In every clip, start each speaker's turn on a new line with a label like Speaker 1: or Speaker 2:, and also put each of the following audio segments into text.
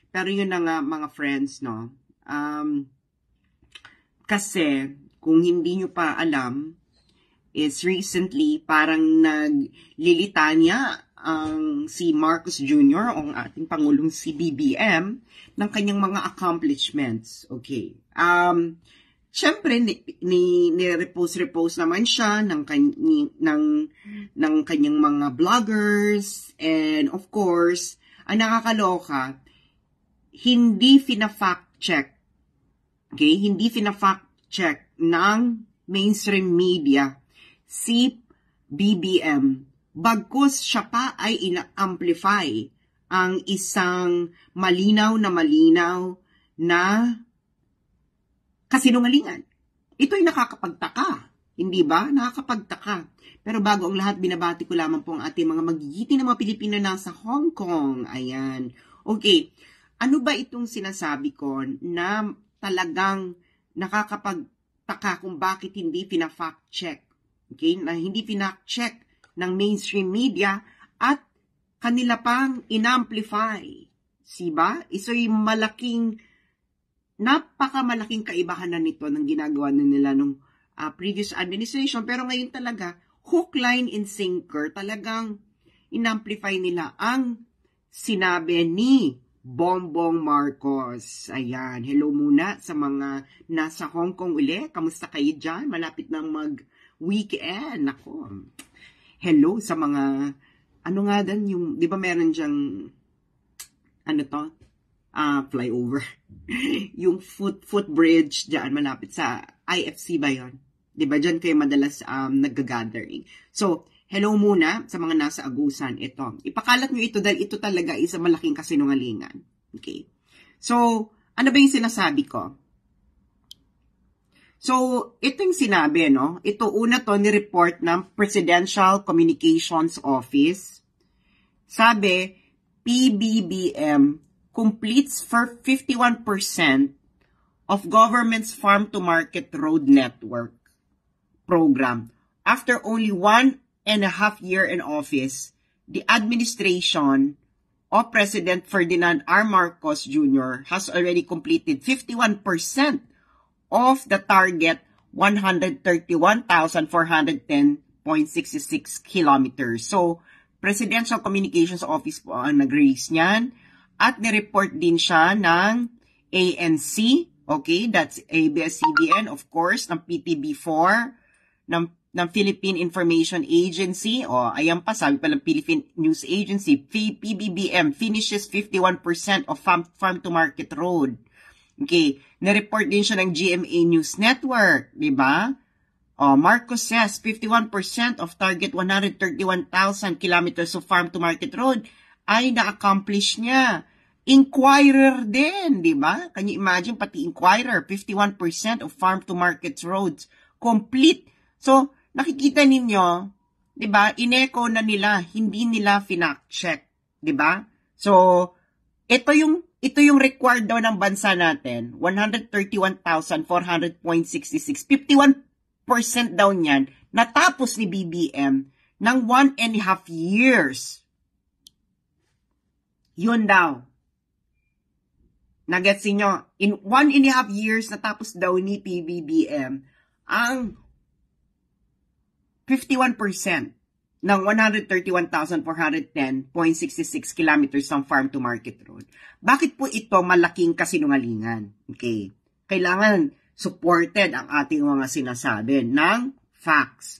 Speaker 1: Pero yun na nga, mga friends, no? Kasi, kung hindi nyo pa alam, is recently, parang naglilitanya si Marcos Jr. o ang ating Pangulong si BBM ng kanyang mga accomplishments. Okay. Siyempre, ni-repost naman siya ng kanyang mga vloggers, and of course, ang nakakaloka, hindi fina-fact check. Okay? Hindi fina-fact check ng mainstream media si BBM. Bagkus siya pa ay ina-amplify ang isang malinaw na kasinungalingan. Ito'y nakakapagtaka. Hindi ba? Nakakapagtaka. Pero bago ang lahat, binabati ko lamang po ang ating mga magigiting na mga Pilipino na nasa Hong Kong. Ayan. Okay. Ano ba itong sinasabi ko na talagang nakakapagtaka kung bakit hindi pina-fact check? Okay? Na hindi pina-fact check ng mainstream media at kanila pang in-amplify. Siba? Iso'y napakamalaking kaibahan na nito ng ginagawa na nila nung previous administration. Pero ngayon talaga, hook, line, and sinker, talagang in-amplify nila ang sinabi ni Bongbong Marcos. Ayan, hello muna sa mga nasa Hong Kong uli. Kamusta kayo dyan? Malapit na mag-weekend. Ako, hello sa mga, ano nga dan yung, di ba meron dyang, flyover. Yung footbridge dyan, malapit sa IFC ba yun? Di ba dyan kayo madalas nag-gathering? So, hello muna sa mga nasa Agusan. Ito. Ipakalat nyo ito dahil ito talaga isa malaking kasinungalingan. Okay. So, ano ba yung sinasabi ko? So, ito yung sinabi, no? Ito una to ni-report ng Presidential Communications Office. Sabi, PBBM completes for 51% of government's farm-to-market road network program. After only 1.5 years in office, the administration of President Ferdinand R. Marcos Jr. has already completed 51% of the target 131,410.66 kilometers. So, Presidential Communications Office po ang nag-release niyan. At ni-report din siya ng ANC, okay, that's ABS-CBN, of course, ng PTB4, ng Philippine Information Agency, ayan pa, sabi pa ng Philippine News Agency, PBBM finishes 51% of farm-to-market road. Okay, ni-report din siya ng GMA News Network, di ba? Marcos says 51% of target 131,000 kilometers of farm-to-market road ay na-accomplish niya. Inquirer din, di ba? Can you imagine, pati Inquirer, 51% of farm-to-market roads complete. So, nakikita ninyo, di ba, in-echo na nila, hindi nila finact-check, di ba? So, ito yung required daw ng bansa natin, 131,400.66, 51% daw niyan, natapos ni BBM ng 1.5 years. Yun daw. Nagets nyo? In 1.5 years, natapos daw ni PBBM ang 51% ng 131,410.66 kilometers ng farm-to-market road. Bakit po ito malaking kasinungalingan? Okay. Kailangan supported ang ating mga sinasabi ng facts.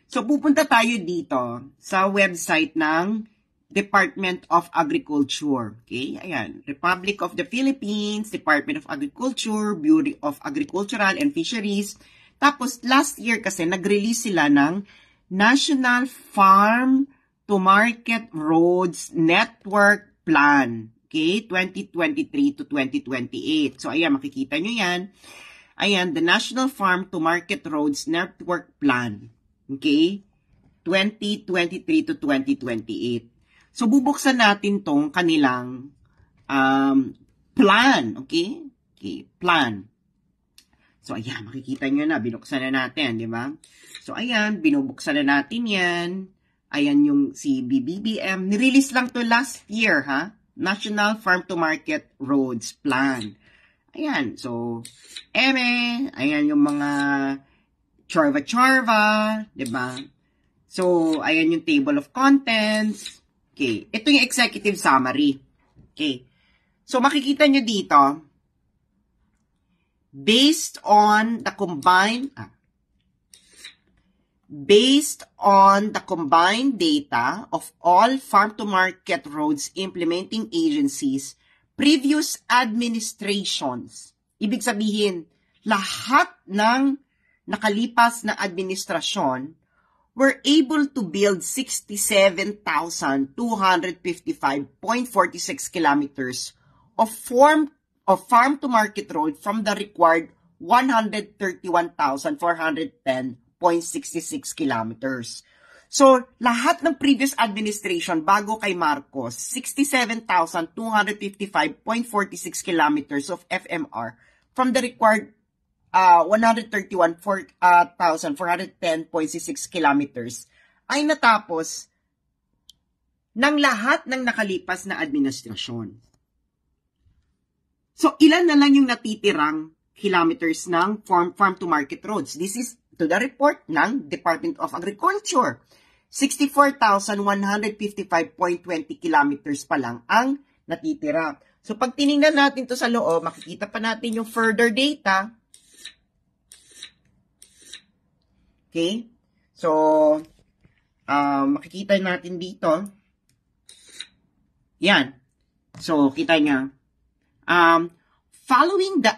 Speaker 1: So, pupunta tayo dito sa website ng Department of Agriculture. Okay, ayan. Republic of the Philippines, Department of Agriculture, Bureau of Agricultural and Fisheries. Tapos, last year kasi, nag-release sila ng National Farm to Market Roads Network Plan. Okay, 2023 to 2028. So, ayan, makikita nyo yan. Ayan, the National Farm to Market Roads Network Plan. Okay, 2023 to 2028. So, bubuksan natin tong kanilang plan, okay? Okay, plan. So, ayan, makikita nyo na, binuksan na natin, di ba? So, ayan, binubuksan na natin yan. Ayan yung si BBM. Nirelease lang to last year, ha? National Farm to Market Roads Plan. Ayan, so, ayan yung mga chorva-chorva, diba? So, ayan yung table of contents. Okay, ito yung executive summary. Okay, so makikita nyo dito, based on the combined data of all farm-to-market roads implementing agencies, previous administrations, ibig sabihin, lahat ng nakalipas na administrasyon were able to build 67,255.46 kilometers of farm-to-market road from the required 131,410.66 kilometers. So, lahat ng previous administration bago kay Marcos, 67,255.46 kilometers of FMR from the required 131,410.66 kilometers ay natapos ng lahat ng nakalipas na administrasyon. So, ilan na lang yung natitirang kilometers ng farm-to-market roads? This is to the report ng Department of Agriculture. 64,155.20 kilometers pa lang ang natitira. So, pag tinignan natin to sa loob, makikita pa natin yung further data. Okay? So, makikita natin dito. Yan. So, kita niya. Following the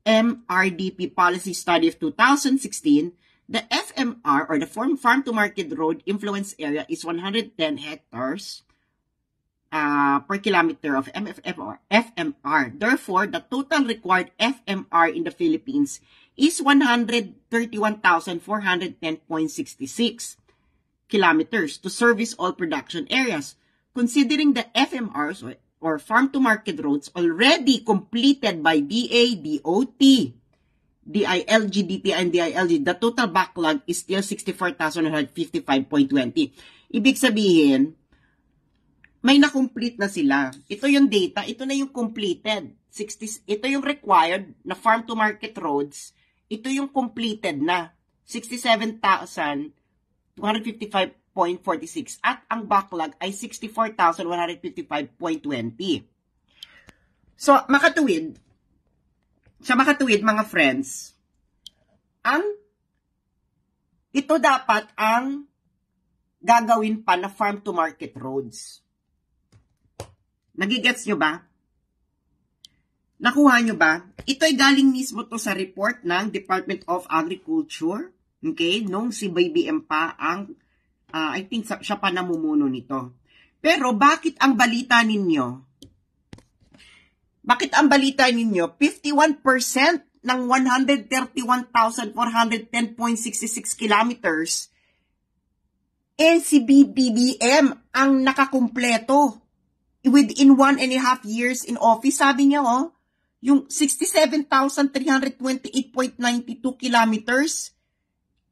Speaker 1: FMRDP policy study of 2016, the FMR or the farm-to-market road influence area is 110 hectares per kilometer of FMR. Therefore, the total required FMR in the Philippines is 131,410.66 kilometers to service all production areas. Considering the FMRs or farm-to-market roads already completed by DA, DOT, DILG, DTI, and DILG, the total backlog is still 64,155.20. Ibig sabihin, may na-complete na sila. Ito yung data, ito na yung completed. Ito yung required na farm-to-market roads, ito yung completed na. 67,255.46 at ang backlog ay 64,155.20. So, sa makatuwid mga friends, ito dapat ang gagawin pa na farm-to-market roads. Nagigets nyo ba? Nakuha nyo ba? Ito ay galing mismo to sa report ng Department of Agriculture. Okay? Nung si BBM pa ang, I think siya pa namumuno nito. Pero bakit ang balita ninyo? 51% ng 131,410.66 kilometers si BBM ang nakakumpleto within 1.5 years in office. Sabi niya, yung 67,328.92 kilometers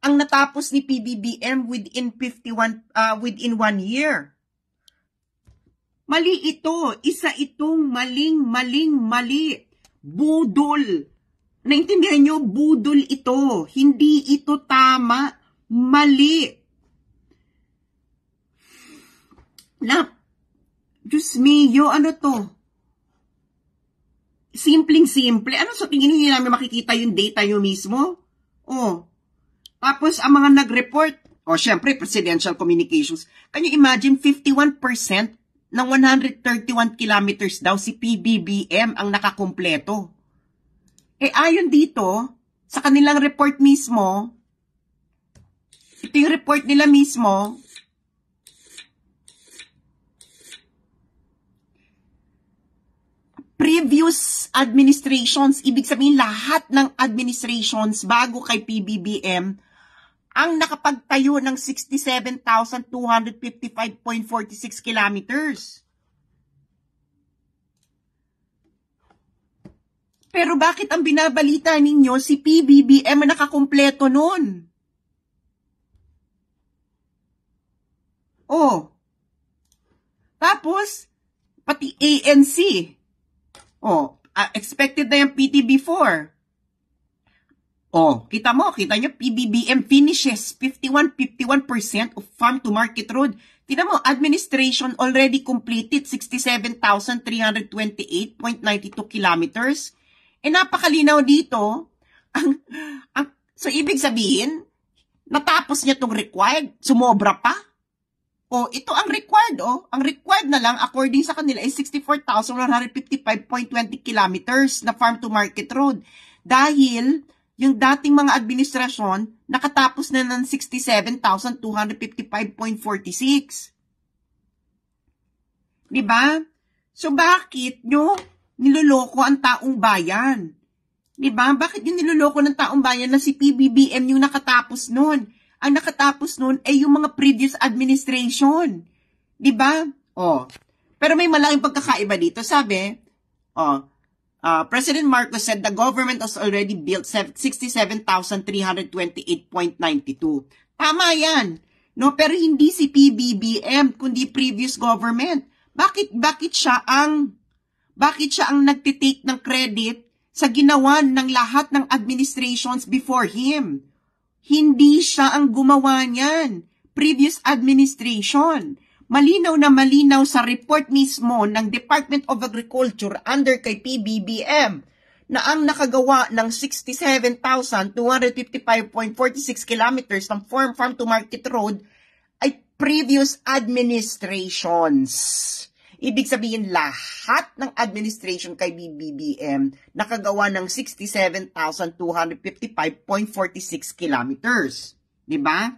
Speaker 1: ang natapos ni PBBM within 1 year. Mali ito. Isa itong mali. Budol. Naintindihan nyo? Budol ito. Hindi ito tama. Mali. Diyos mio, ano to? Simpleng-simple. Ano sa tingin nyo namin makikita yung data nyo mismo? Tapos ang mga nag-report, syempre, Presidential Communications. Can you imagine, 51% ng 131 kilometers daw si PBBM ang nakakumpleto. Ayon dito, sa kanilang report mismo, ito yung report nila mismo, previous administrations, ibig sabihin lahat ng administrations bago kay PBBM, ang nakapagtayo ng 67,255.46 kilometers. Pero bakit ang binabalita ninyo si PBBM ang nakakumpleto nun? Tapos, pati ANC. Expected na yung PTB4. Kita nyo, PBBM finishes 51% of farm to market road. Tingnan mo, administration already completed 67,328.92 kilometers. Napakalinaw dito. So, ibig sabihin, natapos niya tong required, sumobra pa. Ito ang required, Ang required na lang, according sa kanila, is 64,155.20 kilometers na farm to market road. Dahil, yung dating mga administrasyon, nakatapos na ng 67,255.46. Diba? So, bakit nyo niloloko ang taong bayan? Diba? Bakit nyo niloloko ng taong bayan na si PBBM yung nakatapos nun? Ang nakatapos nun ay yung mga previous administration. Diba? Pero may malaking pagkakaiba dito. Sabi, President Marcos said the government has already built 67,328.92. Tama yan. No, pero hindi si PBBM kundi previous government. Bakit siya ang nagtitake ng credit sa ginawa ng lahat ng administrations before him? Hindi siya ang gumawa niyan. Previous administration. Malinaw na malinaw sa report mismo ng Department of Agriculture under kay PBBM na ang nakagawa ng 67,255.46 kilometers ng farm to market road ay previous administrations. Ibig sabihin, lahat ng administration kay BBM nakagawa ng 67,255.46 kilometers. Diba?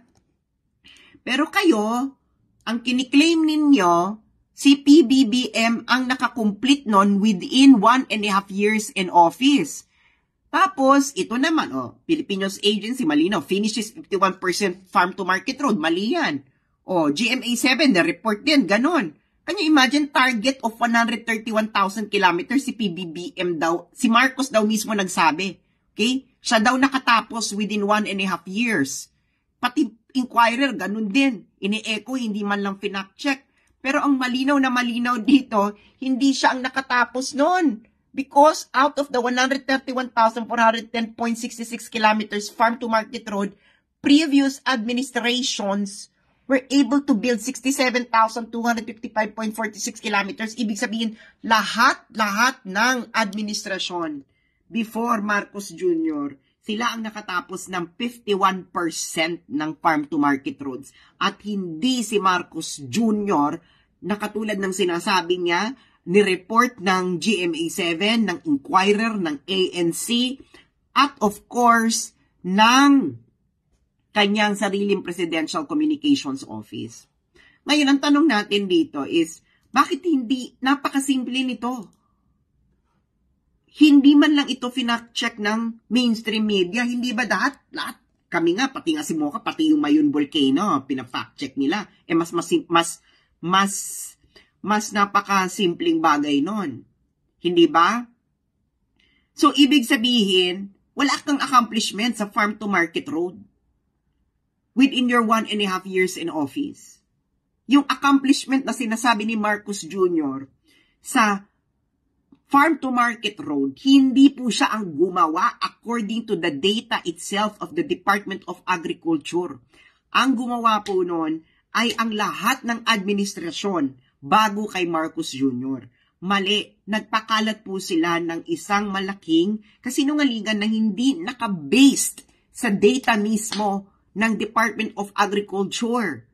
Speaker 1: Pero kayo, ang kiniklaim ninyo, si PBBM ang nakakomplete nun within 1.5 years in office. Tapos, ito naman, Philippine News Agency, malinaw, finishes 51% farm to market road, mali yan. GMA7, na-report din, ganon. Can you imagine target of 131,000 kilometers si PBBM daw, si Marcos daw mismo nagsabi. Okay? Siya daw nakatapos within 1.5 years. Pati Inquirer, ganun din. Ini-echo, hindi man lang finact-check. Pero ang malinaw na malinaw dito, hindi siya ang nakatapos noon. Because out of the 131,410.66 kilometers farm to market road, previous administrations were able to build 67,255.46 kilometers. Ibig sabihin, lahat ng administrasyon before Marcos Jr., sila ang nakatapos ng 51% ng farm to market roads. At hindi si Marcos Jr. na katulad ng sinasabi niya, ni-report ng GMA7, ng Inquirer, ng ANC, at of course, ng kanyang sariling Presidential Communications Office. Ngayon, ang tanong natin dito is, bakit hindi napakasimple nito? Hindi man lang ito finact-check ng mainstream media. Hindi ba lahat? Kami nga, pati nga si Mocha, pati yung Mayon Volcano, pina-fact-check nila. Mas napaka-simpleng bagay nun. Hindi ba? So, ibig sabihin, wala kang accomplishment sa farm to market road within your 1.5 years in office. Yung accomplishment na sinasabi ni Marcos Jr. sa farm to market road, hindi po siya ang gumawa according to the data itself of the Department of Agriculture. Ang gumawa po noon ay ang lahat ng administrasyon bago kay Marcos Jr. Mali, nagpakalat po sila ng isang malaking kasinungalingan na hindi naka-based sa data mismo ng Department of Agriculture.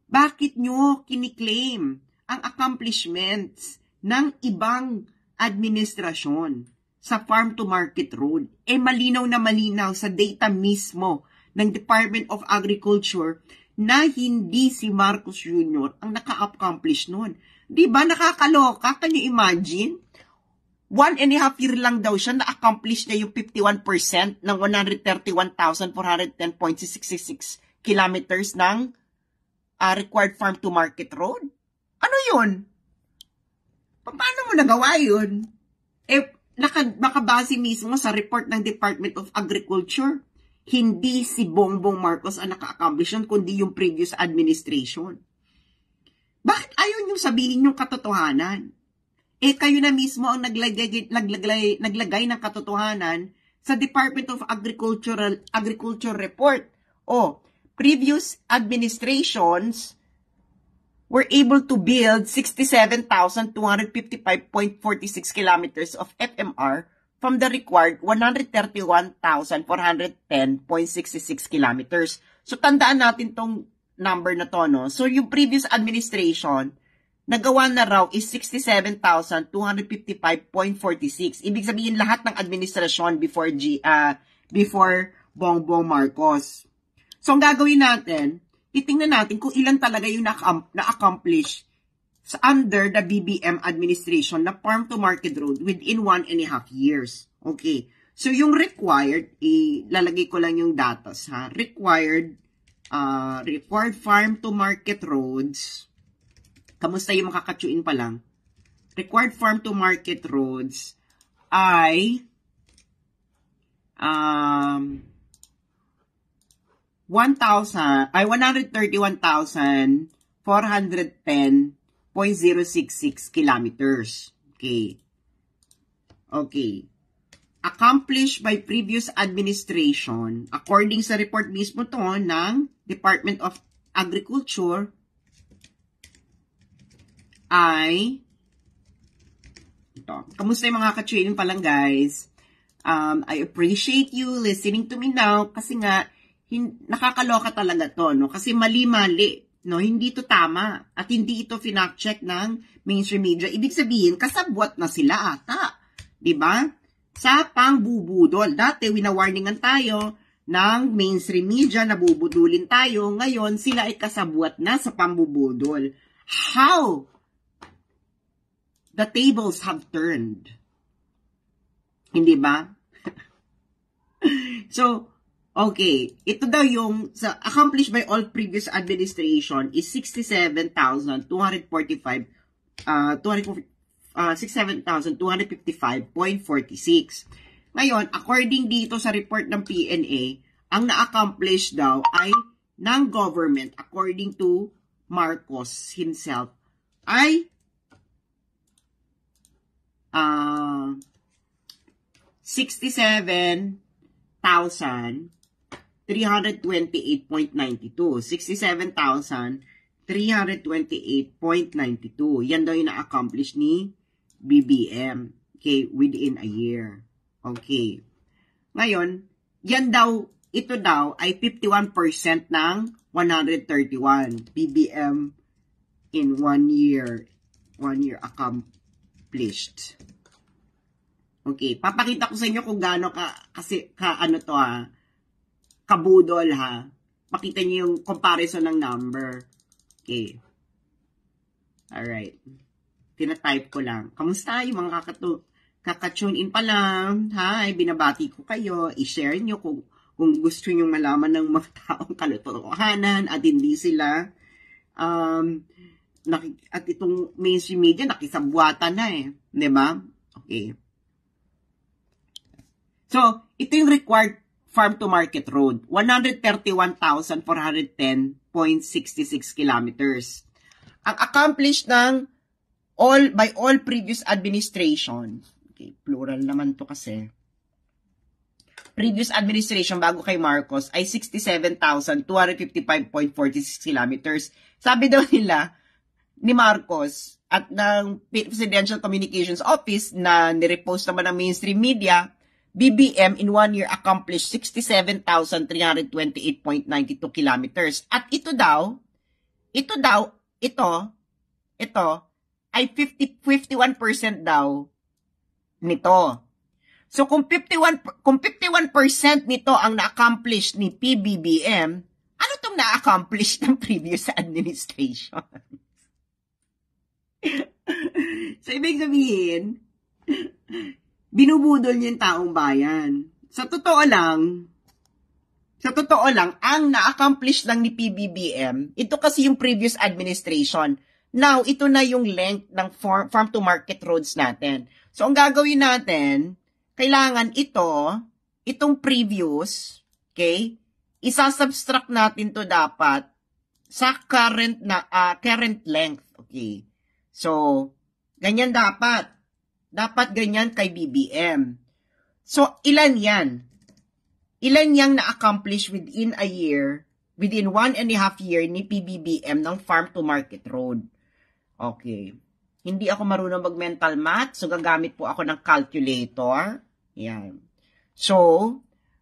Speaker 1: Bakit nyo kiniklaim ang accomplishments ng ibang administrasyon sa farm to market road? Malinaw na malinaw sa data mismo ng Department of Agriculture na hindi si Marcos Jr. ang naka-accomplish nun. Di ba nakakaloka? Can you imagine? 1.5 year lang daw siya na-accomplish niya yung 51% ng 131,410.66 kilometers ng required farm to market road. Ano yun? Paano mo nagawa yun? Nakabase mismo sa report ng Department of Agriculture. Hindi si Bongbong Marcos ang naka-accomplish yun, kundi yung previous administration. Bakit ayaw nyo sabihin yung katotohanan? kayo na mismo ang naglagay ng katotohanan sa Department of Agriculture report. Previous administrations were able to build 67,255.46 kilometers of FMR from the required 131,410.66 kilometers. So, tandaan natin tong number na to, no? So, yung previous administration, nagawa na raw is 67,255.46. Ibig sabihin, lahat ng administrasyon before Bongbong Marcos. So, ang gagawin natin, titingnan natin kung ilan talaga yung na-accomplish under the BBM administration na farm-to-market road within 1.5 years. Okay. So, yung required, ilalagay ko lang yung datos, ha? Required farm-to-market roads. Kamusta yung makakatsuin pa lang? Required farm-to-market roads ay 131,410.066 kilometers. Okay. Okay. Accomplished by previous administration, according sa report mismo to ng Department of Agriculture, ay ito. Kamusta yung mga ka-training pa lang, guys? I appreciate you listening to me now kasi nga nakakaloka talaga to, no? Kasi mali-mali, no? Hindi to tama at hindi ito finact-check ng mainstream media. Ibig sabihin, kasabwat na sila ata. 'Di ba? Sa pangbubudol. Dati winawarningan tayo ng mainstream media na bubudulin tayo. Ngayon, sila ay kasabwat na sa pambubudol. How the tables have turned. Hindi ba? So, okay. Ito daw yung accomplished by all previous administration is 67,255.46. Ngayon, according dito sa report ng PNA, ang na-accomplish daw ay ng government, according to Marcos himself, ay 67,328.92. 67,328.92. Yan daw yung na-accomplish ni BBM. Okay, within a year. Okay. Ngayon, ito daw ay 51% ng 131. BBM in 1 year. 1 year accomplished. Okay, papakita ko sa inyo kung gaano kabudol, ha. Pakita niyo yung comparison ng number. Okay. Alright. Tina-type ko lang. Kamusta yung mga kaka-tune in pa lang? Hi, binabati ko kayo. I-share niyo kung gusto niyo malaman ng mga taong kalotohanan at hindi sila at itong mainstream media nakisabwatan na eh. 'Di ba? Okay. So, ito yung required farm-to-market road. 131,410.66 kilometers. Ang accomplished ng by all previous administration. Okay, plural naman to kasi. Previous administration bago kay Marcos ay 67,255.46 kilometers. Sabi daw nila ni Marcos at ng Presidential Communications Office na nirepost naman ng mainstream media, BBM in 1 year accomplished 67,328.92 kilometers. At ito ay 51% daw nito. So kung 51% nito ang na-accomplish ni PBBM, ano itong na-accomplish ng previous administration? So ibig sabihin, binubudol niya yung taong bayan. Sa totoo lang, ang na-accomplish lang ni PBBM, ito kasi yung previous administration. Now, ito na yung length ng farm-to-market roads natin. So, ang gagawin natin, kailangan itong previous, okay, isa-subtract natin to dapat sa current length, okay. So, Ganyan dapat. Dapat ganyan kay BBM. So, ilan yan? Ilan yang na-accomplish within a year, within 1.5 year ni PBBM ng Farm to Market Road? Okay. Hindi ako marunong mag-mental math, so gagamit po ako ng calculator. Yan. So,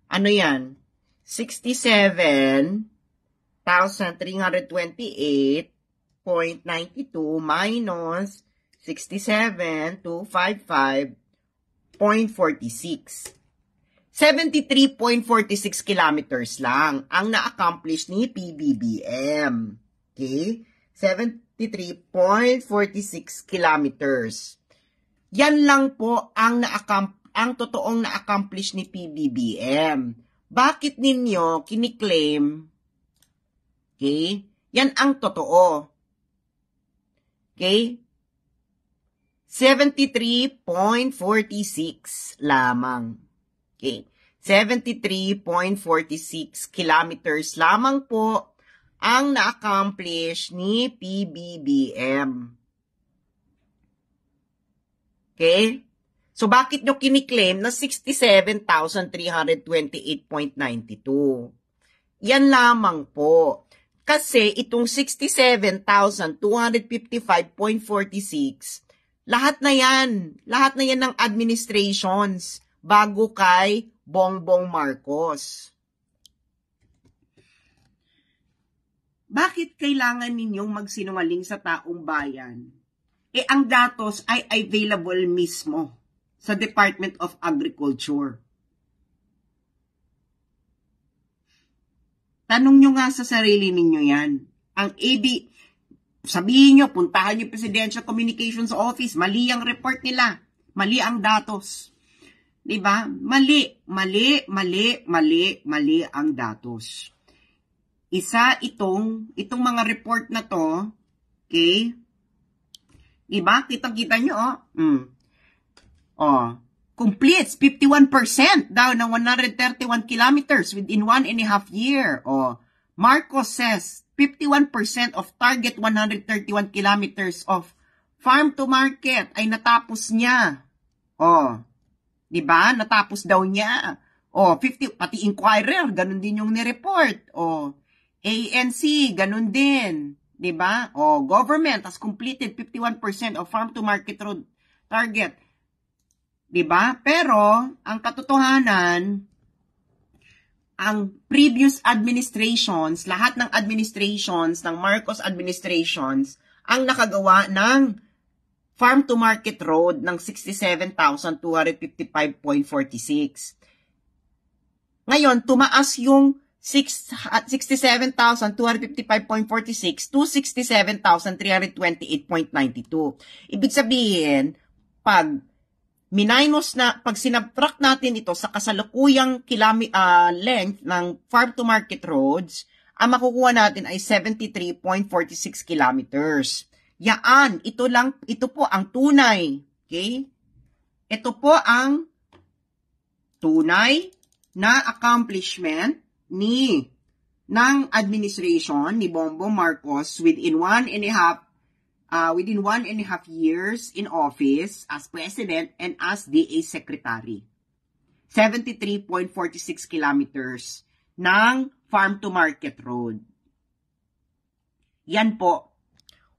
Speaker 1: ano yan? 67,328.92 minus 67,255.46. 73.46 kilometers lang ang na-accomplish ni PBBM. Okay? 73.46 kilometers. Yan lang po ang totoong na-accomplish ni PBBM. Bakit ninyo kiniklaim? Okay? Yan ang totoo. Okay? 73.46 lamang. Okay. 73.46 kilometers lamang po ang na-accomplish ni PBBM. Okay? So, bakit nyo kiniklaim na 67,328.92? Yan lamang po. Kasi itong 67,255.46, lahat na yan ng administrations bago kay Bongbong Marcos. Bakit kailangan ninyong magsinungaling sa taong bayan? Ang datos ay available mismo sa Department of Agriculture. Tanong nyo nga sa sarili ninyo yan. Ang sabihin nyo, puntahan nyo Presidential Communications Office, mali ang report nila, mali ang datos. Diba? Mali ang datos. Isa itong mga report na to, okay? Diba? Kitang-kita nyo, completes 51% daw ng 131 kilometers within 1.5 year. Marcos says 51% of target 131 kilometers of farm to market ay natapos niya. Diba? Natapos daw niya. 50, pati Inquirer, ganun din yung nireport. ANC, ganun din. Diba? Government has completed 51% of farm to market road target. Diba? Pero, ang katotohanan, ang previous administrations, lahat ng administrations, ng Marcos administrations, ang nakagawa ng farm to market road ng 67,255.46. Ngayon, tumaas yung 67,255.46 to 67,328.92. Ibig sabihin, pag sinabtract natin ito sa kasalukuyang length ng farm to market roads, ang makukuha natin ay 73.46 kilometers. Yaan, ito po ang tunay. Okay? Ito po ang tunay na accomplishment ng administration ni Bongbong Marcos within 1.5 years in office as president and as DA secretary. 73.46 kilometers ng farm to market road. Yan po.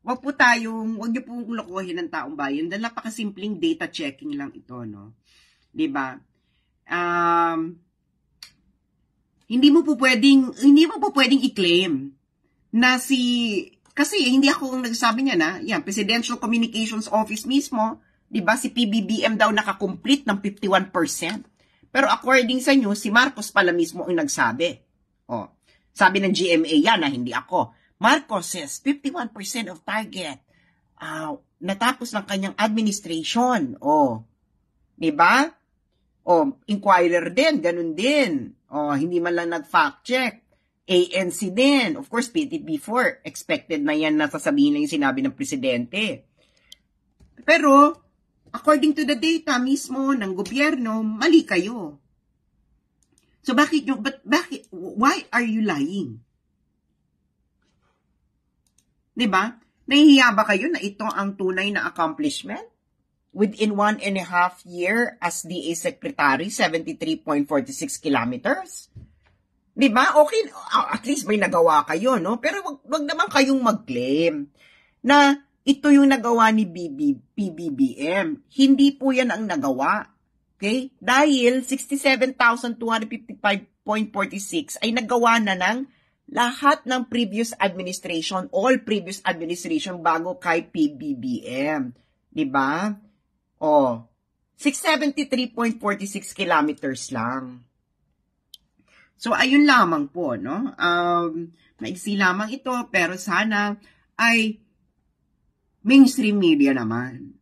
Speaker 1: Huwag niyo pong lokohin ng taong bayan. Dahil napakasimpleng data checking lang ito, no? Diba? Hindi mo po pwedeng i-claim na kasi hindi ako ang nagsabi niya na, yan, Presidential Communications Office mismo, diba, si PBBM daw nakakomplete ng 51%. Pero according sa inyo, si Marcos pala mismo ang nagsabi. Sabi ng GMA yan na hindi ako. Marcos says 51% of target natapos ng kanyang administration. Diba? Inquirer din, ganun din. Hindi man lang nag-fact check. ANC din. Of course, before, expected na yan na sasabihin lang yung sinabi ng presidente. Pero, according to the data mismo ng gobyerno, mali kayo. So, why are you lying? Diba? Nahihiya ba kayo na ito ang tunay na accomplishment? Within 1.5 year as DA Secretary, 73.46 kilometers. Diba? Okay, at least may nagawa kayo, no? Pero wag naman kayong mag-claim na ito yung nagawa ni PBBM. Hindi po yan ang nagawa. Okay? Dahil 67,255.46 ay nagawa na ng lahat ng previous administration, all previous administration bago kay PBBM. Diba? 673.46 kilometers lang. So, ayun lamang po, no? Maiksi lamang ito, pero sana ay mainstream media naman.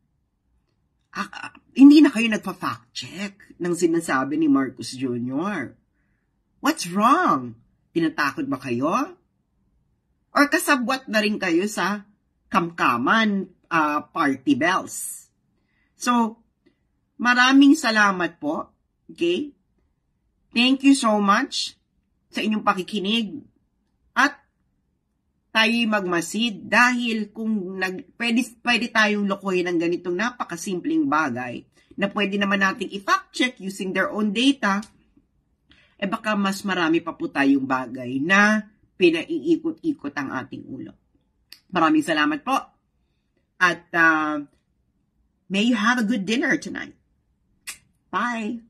Speaker 1: Hindi na kayo nagpa-fact check ng sinasabi ni Marcos Jr. What's wrong? Tinatakot ba kayo? Or kasabwat na rin kayo sa kamkaman party bells? So, maraming salamat po. Okay? Thank you so much sa inyong pakikinig. At tayo'y magmasid dahil kung pwede tayong lokohin ng ganitong napakasimpleng bagay na pwede naman nating i-fact check using their own data, baka mas marami pa po tayong bagay na pinaiikot-ikot ang ating ulo. Maraming salamat po. At may you have a good dinner tonight. Bye!